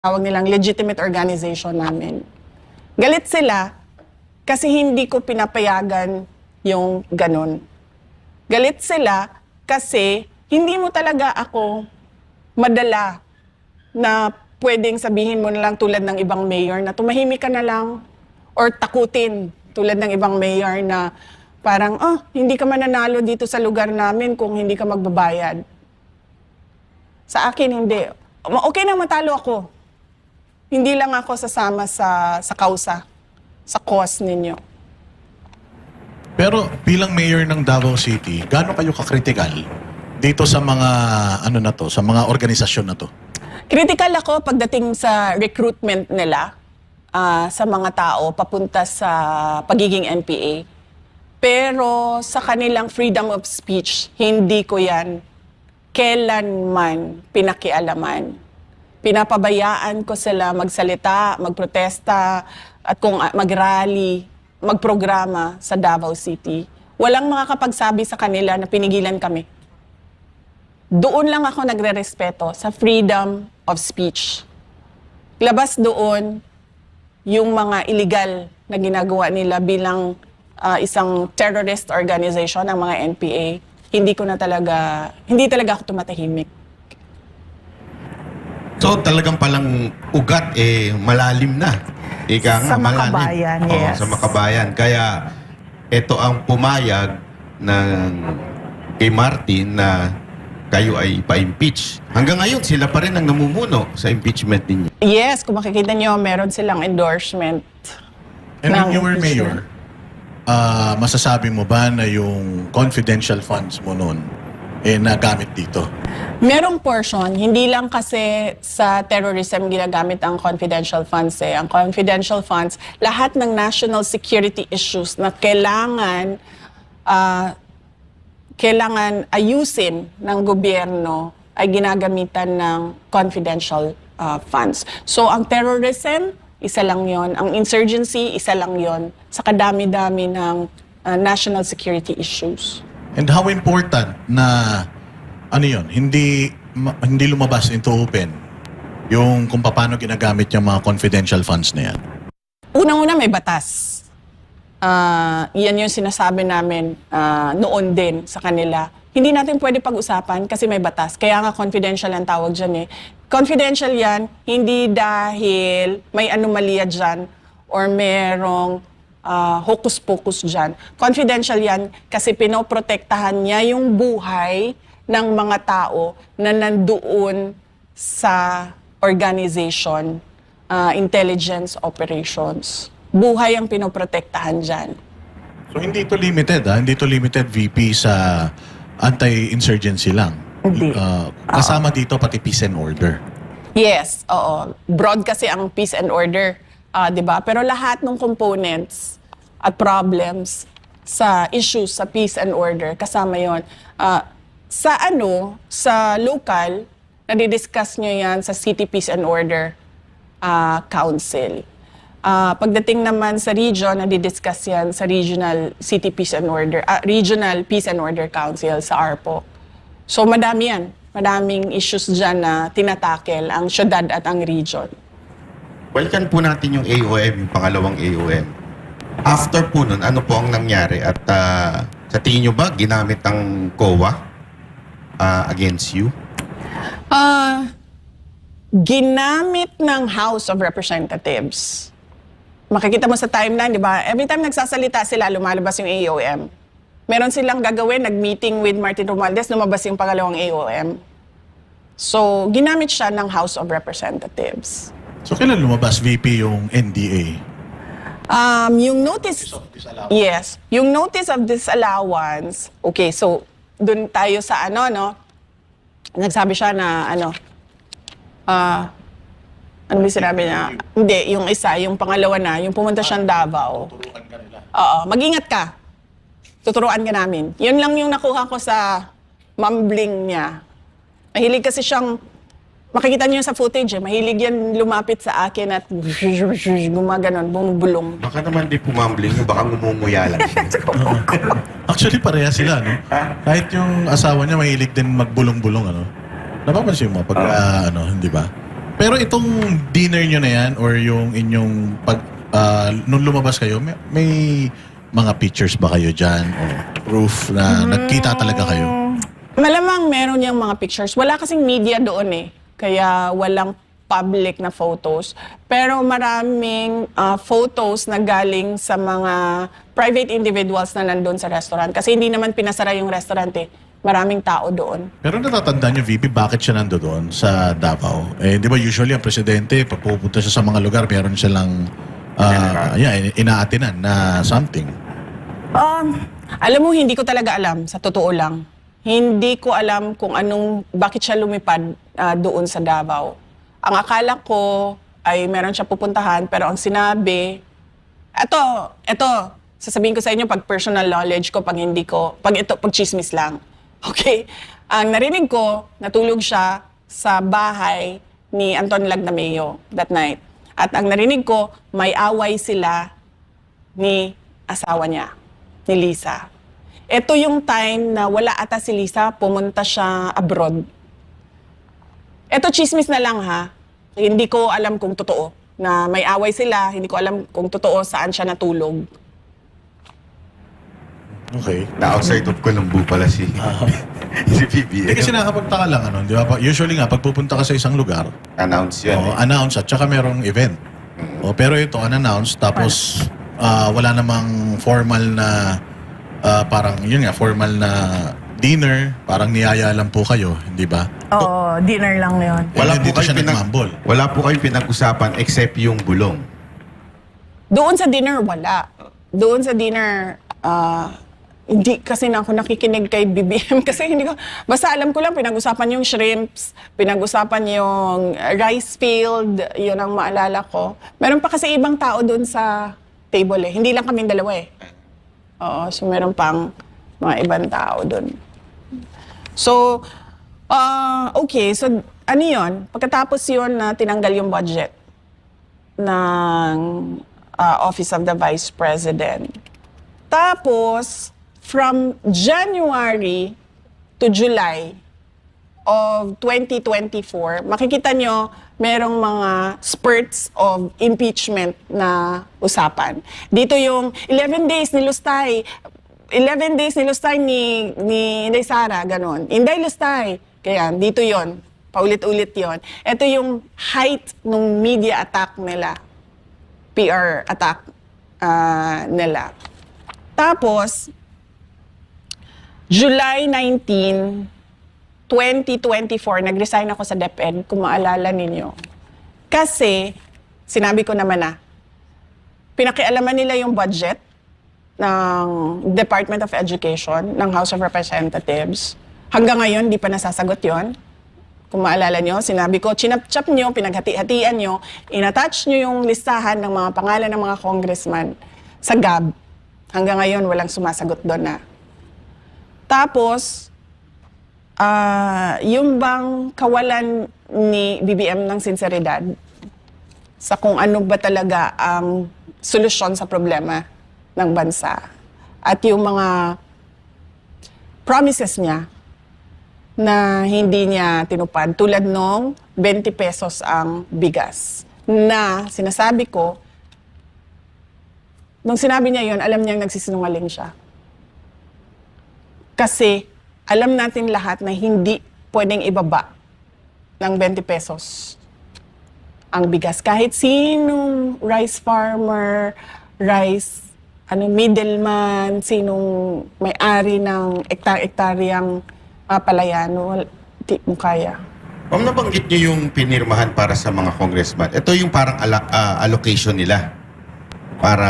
tawag nilang legitimate organization namin. Galit sila kasi hindi ko pinapayagan yung ganun. Galit sila kasi hindi mo talaga ako madala na pwedeng sabihin mo na lang tulad ng ibang mayor na tumahimik ka na lang or takutin tulad ng ibang mayor na parang, hindi ka mananalo dito sa lugar namin kung hindi ka magbabayad. Sa akin, hindi. Okay na matalo ako. Hindi lang ako sasama sa kausa, sa cause ninyo. Pero bilang mayor ng Davao City, gaano kayo kakritikal dito sa mga sa mga organisasyon na to? Critical ako pagdating sa recruitment nila sa mga tao papunta sa pagiging NPA. Pero sa kanilang freedom of speech, hindi ko yan kailanman pinakialaman. Pinapabayaan ko sila magsalita, magprotesta, at kung mag-rally, magprograma sa Davao City. Walang makakapagsabi sa kanila na pinigilan kami. Doon lang ako nagre-respeto sa freedom of speech. Labas doon yung mga illegal na ginagawa nila bilang isang terrorist organization ng mga NPA. Hindi talaga ako tumatahimik. So talagang palang ugat malalim na. Ika nga, Sa Makabayan, malalim. yes. Sa Makabayan. Kaya ito ang pumayag ng kay Martin na kayo ay pa-impeach. Hanggang ngayon, sila pa rin ang namumuno sa impeachment ninyo. Yes, kung makikita nyo, meron silang endorsement. And when ng you were impeachment. mayor, masasabi mo ba na yung confidential funds mo noon nagamit dito? Merong portion, hindi lang kasi sa terrorism ginagamit ang confidential funds. Ang confidential funds, lahat ng national security issues na kailangan ayusin ng gobyerno ay ginagamitan ng confidential funds. So ang terrorism, isa lang yon. Ang insurgency, isa lang yon. Sa kadami-dami ng national security issues. And how important na hindi lumabas into open yung kung paano ginagamit yung mga confidential funds na yan? Unang-una may batas. Yan yung sinasabi namin noon din sa kanila. Hindi natin pwede pag-usapan kasi may batas. Kaya nga confidential ang tawag dyan . Confidential yan, hindi dahil may anomalya dyan or merong hocus-pocus dyan. Confidential yan kasi pinoprotektahan niya yung buhay ng mga tao na nandoon sa organization, intelligence operations. Buhay ang pinoprotektahan dyan. So hindi to limited, hindi to limited VP sa anti-insurgency lang. Hindi. Kasama dito pati peace and order. Yes, oo. Broad kasi ang peace and order, 'di ba? Pero lahat ng components at problems sa issues sa peace and order kasama 'yon. Sa local, nadidiscuss nyo yan sa City Peace and Order Council. Pagdating naman sa region, nadidiscuss yan sa Regional Regional Peace and Order Council sa ARPO. So madami yan. Madaming issues dyan na tinatakel ang syudad at ang region. Balikan po natin yung AOM, yung pangalawang AOM. After po nun, ano po ang nangyari? At sa tingin nyo ba, ginamit ang COA against you? Ginamit ng House of Representatives. Makikita mo sa timeline, di ba? Every time nagsasalita sila, lumalabas yung AOM. Meron silang gagawin, nag-meeting with Martin Romualdez, lumabas yung pangalawang AOM. So, ginamit siya ng House of Representatives. So kailan lumabas VP yung NDA? Yung notice... Yes. Yung notice of disallowance, okay, so, dun tayo sa nagsabi siya na ano ba sinabi niya? Hindi, yung isa, yung pangalawa na, yung pumunta siyang Davao. Tuturuan ka nila. Oo, mag-ingat ka. Tuturuan ka namin. Yun lang yung nakuha ko sa mumbling niya. Mahilig kasi siyang, makikita niyo sa footage mahilig yan lumapit sa akin at gumaganon, bumubulong. Baka naman di pumambling nyo, baka ngumumuya lang siya. Actually, pareha sila, no? Kahit yung asawa niya mahilig din magbulong-bulong, Napapansin mo pag, hindi ba? Pero itong dinner nyo na yan or yung inyong nung lumabas kayo, may mga pictures ba kayo dyan o proof na nagkita talaga kayo? Malamang meron niyang mga pictures. Wala kasing media doon eh. Kaya walang public na photos. Pero maraming photos na galing sa mga private individuals na nandun sa restaurant. Kasi hindi naman pinasara yung restaurant eh. Maraming tao doon. Pero natatandaan nyo, VP, bakit siya nando doon sa Davao? Eh, di ba usually ang presidente, pag pupunta siya sa mga lugar, meron silang inaatinan na something. Alam mo, hindi ko talaga alam, sa totoo lang. Hindi ko alam kung bakit siya lumipad doon sa Davao. Ang akala ko ay meron siya pupuntahan, pero ang sinabi, eto, sasabihin ko sa inyo pag personal knowledge ko, pag chismis lang. Okay? Ang narinig ko, natulog siya sa bahay ni Anton Lagdameo that night. At ang narinig ko, may away sila ni asawa niya, ni Lisa. Ito yung time na wala ata si Lisa, pumunta siya abroad. Ito chismis na lang ha. Hindi ko alam kung totoo na may away sila, hindi ko alam kung totoo saan siya natulog. Okay. Na-outside of Colombo pala si PBM. Kasi nakakapagtaka lang, di ba? Usually nga, pag pupunta ka sa isang lugar, Announce yan. announce at saka merong event. Pero ito, unannounced, tapos wala namang formal na, parang yun nga, formal na dinner, parang niyaya lang po kayo, hindi ba? Oo, dinner lang yun. Wala Dito po siya kayong nagmambol. wala po kayong pinag-usapan except yung bulong. Doon sa dinner, wala. Doon sa dinner, hindi kasi na ako nakikinig kay BBM kasi hindi ko, basta alam ko lang pinag-usapan yung shrimps, pinag-usapan yung rice field, yun ang maalala ko. Meron pa kasi ibang tao doon sa table eh. Hindi lang kaming dalawa eh. Oo, so meron pang mga ibang tao doon. So, okay, so ano yun? Pagkatapos yun na tinanggal yung budget ng Office of the Vice President. Tapos, from January to July of 2024, makikita nyo merong mga spurts of impeachment na usapan. Dito yung 11 days nilustay. 11 days nilustay ni Inday Sara, ganon. Inday Lustay. Kaya dito yon, paulit-ulit yon. Ito yung height ng media attack nila. PR attack nila. Tapos, July 19, 2024, nag-resign ako sa DepEd, kung maalala ninyo. Kasi, sinabi ko naman na, pinakialaman nila yung budget ng Department of Education, ng House of Representatives. Hanggang ngayon, di pa nasasagot yon. Kung maalala nyo, sinabi ko, chinap-chap nyo, pinaghati-hatian nyo, inattach nyo yung listahan ng mga pangalan ng mga congressman sa GAB. Hanggang ngayon, walang sumasagot doon na. Tapos, yung bang kawalan ni BBM ng sinseridad sa kung ano ba talaga ang solusyon sa problema ng bansa. At yung mga promises niya na hindi niya tinupad, tulad nung 20 pesos ang bigas. Na sinasabi ko, nung sinabi niya yon, alam niyang nagsisinungaling siya. Kasi alam natin lahat na hindi pwedeng ibaba ng 20 pesos ang bigas. Kahit sinong rice farmer, middleman, sinong may-ari ng ektaryang palayano, di mo kaya. Ma'am, nabanggit niyo yung pinirmahan para sa mga congressman. Ito yung parang allocation nila para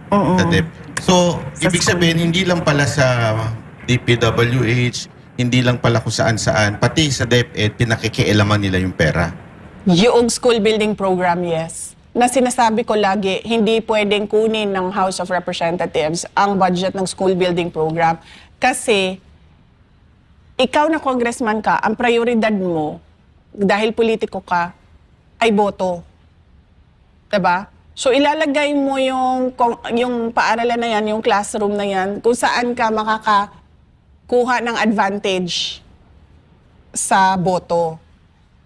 sa DEP. So, ibig sabihin, hindi lang pala sa DPWH, hindi lang pala kung saan-saan, pati sa DepEd, pinakikialaman nila yung pera. Yung school building program, yes. Na sinasabi ko lagi, hindi pwedeng kunin ng House of Representatives ang budget ng school building program. Kasi, ikaw na congressman ka, ang prioridad mo, dahil politiko ka, ay boto. Diba? So, ilalagay mo yung paaralan na yan, yung classroom na yan, kung saan ka makakakuha ng advantage sa boto.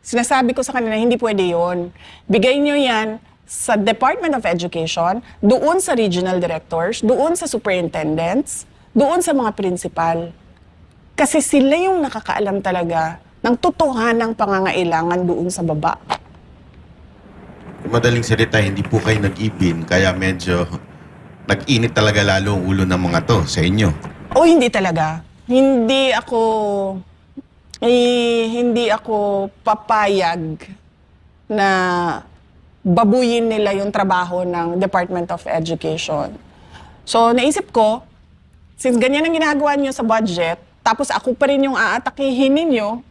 Sinasabi ko sa kanila, hindi pwede yun. Bigay nyo yan sa Department of Education, doon sa regional directors, doon sa superintendents, doon sa mga principal. Kasi sila yung nakakaalam talaga ng totohanang pangangailangan doon sa baba. Madaling salita, hindi po kayo nag-ipin, kaya medyo nag-init talaga lalo ang ulo ng mga to sa inyo. O hindi talaga. Hindi ako papayag na babuyin nila yung trabaho ng Department of Education. So naisip ko, since ganyan ang ginagawa niyo sa budget, tapos ako pa rin yung aatakihin ninyo,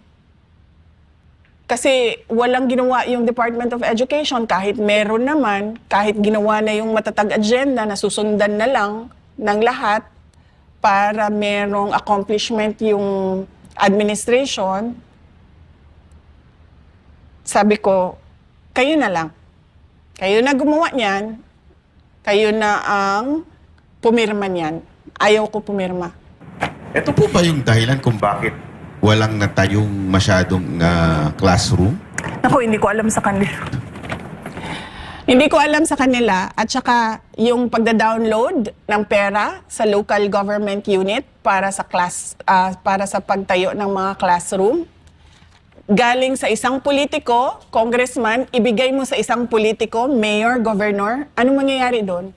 kasi walang ginawa yung Department of Education, kahit meron naman, kahit ginawa na yung matatag agenda na susundan na lang ng lahat para merong accomplishment yung administration, sabi ko, kayo na lang. Kayo na gumawa niyan, kayo na ang pumirma niyan. Ayaw ko pumirma. Ito po ba yung dahilan kung bakit walang natayong masyadong classroom? Ako, hindi ko alam sa kanila. Hindi ko alam sa kanila at saka yung pagda-download ng pera sa local government unit para sa para sa pagtayo ng mga classroom. Galing sa isang politiko, congressman, ibigay mo sa isang politiko, mayor, governor, ano mangyayari doon?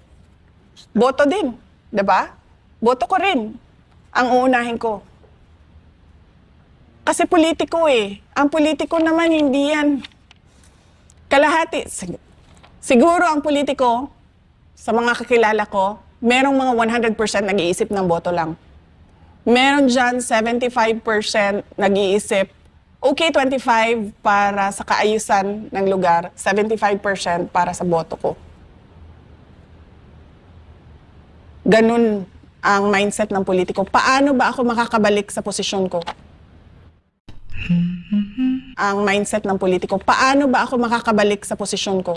Boto din, 'di ba? Boto ko rin ang uunahin ko. Kasi politiko eh. Ang politiko naman hindi yan kalahati. Siguro ang politiko, sa mga kakilala ko, merong mga 100% nag-iisip ng boto lang. Meron dyan 75% nag-iisip, okay 25 para sa kaayusan ng lugar, 75% para sa boto ko. Ganun ang mindset ng politiko. Paano ba ako makakabalik sa posisyon ko? Ang mindset ng politiko. Paano ba ako makakabalik sa posisyon ko?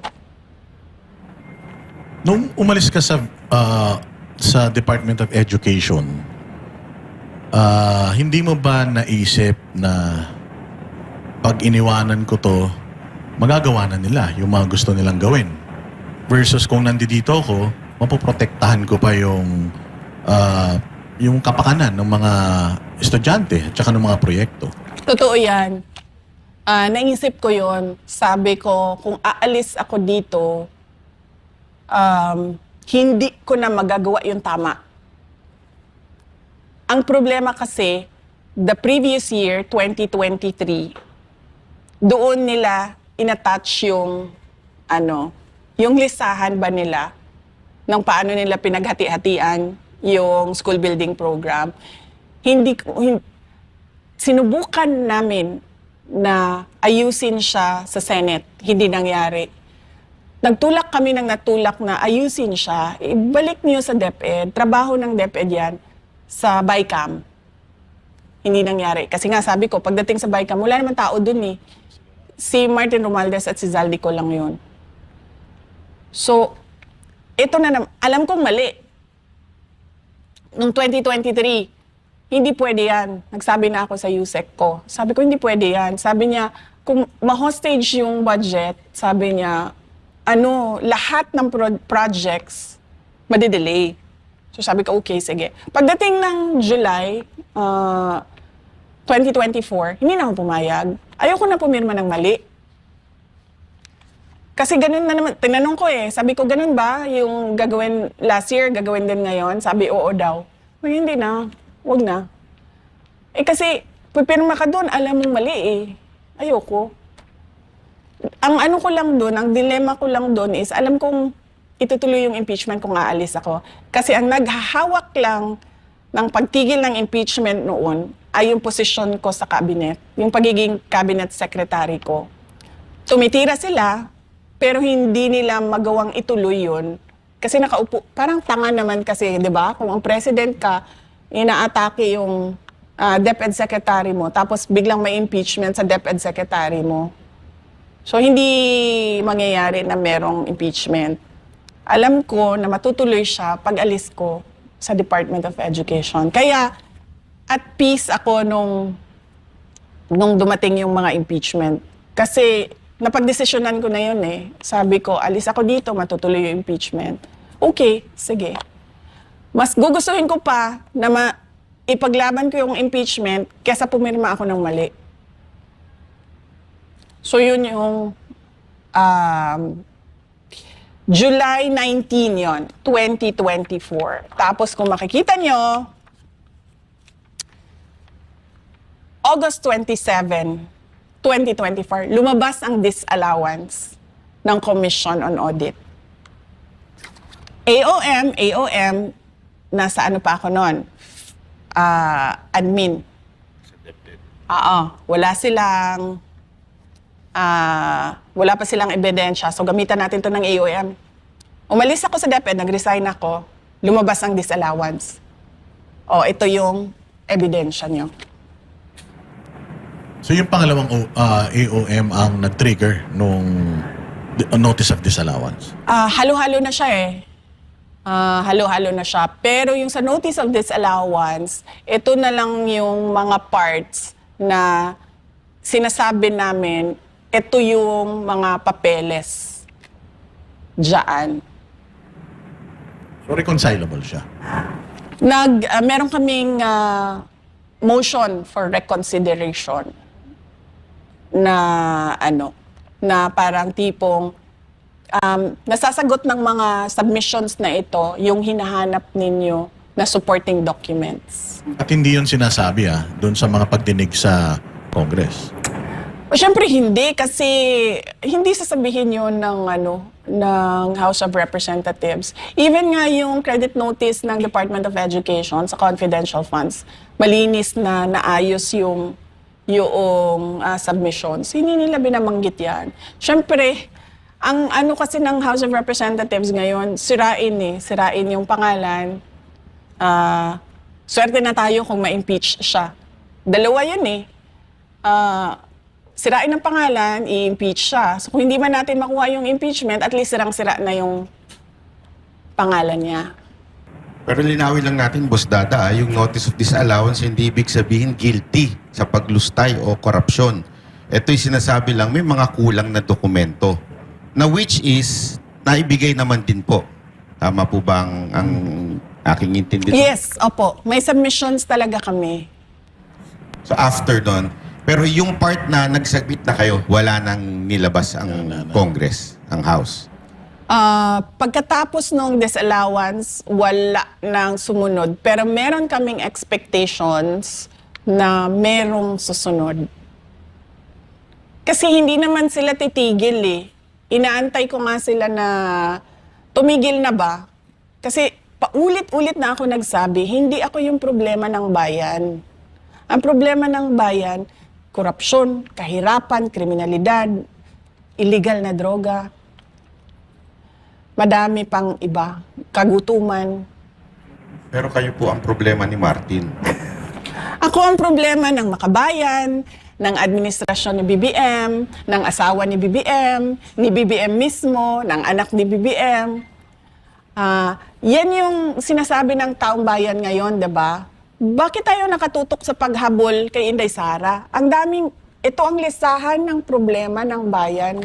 Nung umalis ka sa Department of Education, hindi mo ba naisip na pag iniwanan ko to, magagawa na nila yung mga gusto nilang gawin? Versus kung nandito ako, mapoprotektahan ko pa yung kapakanan ng mga estudyante at saka ng mga proyekto. Totoo yan. Naisip ko yon. Sabi ko, kung aalis ako dito, hindi ko na magagawa yung tama. Ang problema kasi, the previous year, 2023, doon nila inattach yung listahan ba nila ng paano nila pinaghati-hatian yung school building program. Sinubukan namin na ayusin siya sa Senate. Hindi nangyari. Nagtulak kami ng natulak na ayusin siya. Ibalik niyo sa DepEd. Trabaho ng DepEd yan sa BICAM. Hindi nangyari. Kasi nga sabi ko, pagdating sa BICAM, wala naman tao dun eh. Si Martin Romualdez at si Zaldico lang yun. So, ito na naman. Alam kong mali. Noong 2023, hindi pwede yan. Nagsabi na ako sa USEC ko. Sabi ko, hindi pwede yan. Sabi niya, kung ma-hostage yung budget, sabi niya, lahat ng projects, madidelay. So sabi ko, okay, sige. Pagdating ng July 2024, hindi na ako pumayag. Ayoko na pumirma ng mali. Kasi ganun na naman, tinanong ko sabi ko, ganun ba yung gagawin last year, gagawin din ngayon? Sabi, oo daw. Hindi na. Wag na. Kasi, pipirma ka doon, alam mong mali Ayoko. Ang ko lang doon, ang dilemma ko lang doon is, alam kong itutuloy yung impeachment kung aalis ako. Kasi ang naghahawak lang ng pagtigil ng impeachment noon ay yung posisyon ko sa cabinet, yung pagiging cabinet secretary ko. Tumitira sila, pero hindi nila magawang ituloy yun. Kasi nakaupo, parang tanga naman kasi, di ba? Kung ang president ka, inaatake yung DepEd secretary mo, tapos biglang may impeachment sa DepEd secretary mo. So, hindi mangyayari na merong impeachment. Alam ko na matutuloy siya pag alis ko sa Department of Education. Kaya, at peace ako nung dumating yung mga impeachment. Kasi napagdesisyonan ko na yun eh. Sabi ko, alis ako dito, matutuloy yung impeachment. Okay, sige. Mas gugustuhin ko pa na ipaglaban ko yung impeachment kesa pumirma ako ng mali. So yun yung July 19 yon, 2024. Tapos kung makikita nyo, August 27, 2024, lumabas ang disallowance ng Commission on Audit. AOM, nasa ano pa ako noon? Admin. Oo, wala pa silang ebidensya, so gamitan natin to ng AOM. Umalis ako sa DepEd, nag-resign ako, lumabas ang disallowance. O, ito yung ebidensya nyo. So yung pangalawang AOM ang nag-trigger nung notice of disallowance? Halo-halo na siya eh. Halo-halo na siya. Pero yung sa notice of disallowance, ito na lang yung mga parts na sinasabi namin, ito yung mga papeles dyan. So reconcilable siya? Meron kaming motion for reconsideration na parang tipong nasasagot ng mga submissions na ito yung hinahanap ninyo na supporting documents. At hindi yun sinasabi doon sa mga pagdinig sa Congress? O syempre hindi, kasi hindi sasabihin yun ng House of Representatives. Even nga yung credit notice ng Department of Education sa confidential funds, malinis na naayos yung submissions. Hindi nila binabanggit yan. Syempre, ang kasi ng House of Representatives ngayon, sirain yung pangalan. Swerte na tayo kung ma-impeach siya. Dalawa yun eh. Sirain ang pangalan, i-impeach siya. So kung hindi man natin makuha yung impeachment, at least sirang-sira na yung pangalan niya. Pero linawin lang natin, Boss Dada, yung notice of disallowance hindi ibig sabihin guilty sa paglustay o korupsyon. Ito'y sinasabi lang may mga kulang na dokumento na which is naibigay naman din po. Tama po ba ang aking intindi? Yes, opo. May submissions talaga kami. So after doon, pero yung part na nagsubmit na kayo, wala nang nilabas ang Congress, ang House. Pagkatapos ng disallowance, wala nang sumunod. Pero meron kaming expectations na merong susunod. Kasi hindi naman sila titigil eh. Inaantay ko nga sila na tumigil na ba? Kasi paulit-ulit na ako nagsabi, hindi ako yung problema ng bayan. Ang problema ng bayan, korupsyon, kahirapan, kriminalidad, illegal na droga. Madami pang iba, kagutuman. Pero kayo po ang problema ni Martin. Ako ang problema ng makabayan, ng administrasyon ni BBM, ng asawa ni BBM mismo, ng anak ni BBM. Yan yung sinasabi ng taong bayan ngayon, 'di ba? Bakit tayo nakatutok sa paghabol kay Inday Sara? Ito ang listahan ng problema ng bayan.